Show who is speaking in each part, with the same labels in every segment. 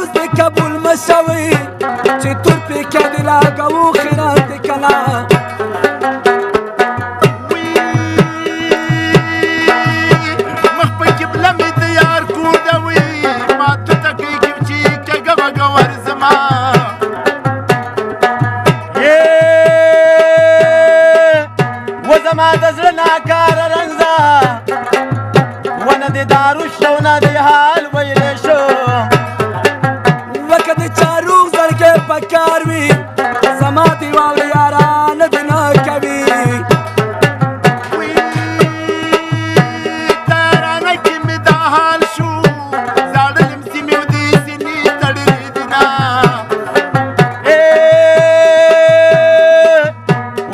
Speaker 1: اوس د قبول مشوي چې تور پې کدي راکوو خیرات د کلا
Speaker 2: مخ په قبله مې د یار کور ده وي ما ته تکلیږي چې کږه وږه ورځمه
Speaker 3: و زما د زړه ناکاره رنځه ونه د دارو شته ونه د حال ویلی شو
Speaker 1: وکه د چا روغ زړګی په کار وي زما دې واورې یارانه دې نه کوي
Speaker 2: تیارانه کې مې دا حال شو زاړه لمسي مې د سینې تړلي دي نه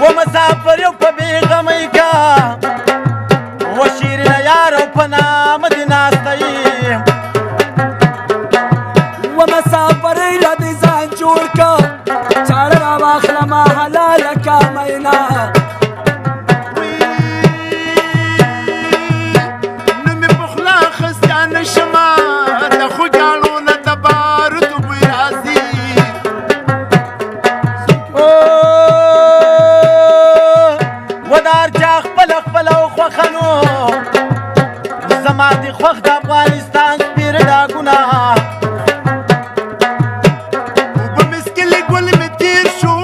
Speaker 3: و مسافر یو په بېغمۍ کا و شیرینه یارو په نامه دې ناسته یې
Speaker 1: ومسافرۍ را دې ځان جوړ که چاړه راواخلمه حلاله کا مینا
Speaker 2: نو مې په خوله اخستی نه شمه د خوږاڼو نه د باروتو بوی راځي
Speaker 3: و د هر چا خپله خپله او خوښه نو زما دې خوښ د افغانستان سپېره ډاګونه
Speaker 2: اوبه مسکلې ګل مې تېر شو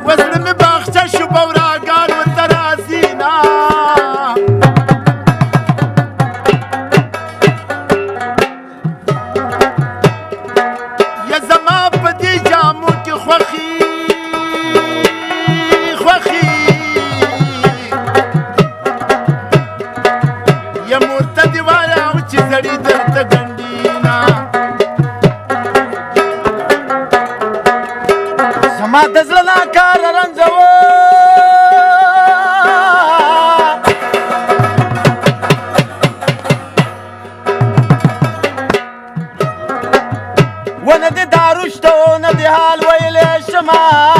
Speaker 2: وزړه مې باغچه شو بوراګان ورته راځي نه یا زما په دې جامو کې خوښي خوښي یا مورته دې وایه او چې زړي درته ګنډي نه
Speaker 3: زما د زړه ناکاره رنځوه ونه د دارو شته ونه د حال ویلی شمه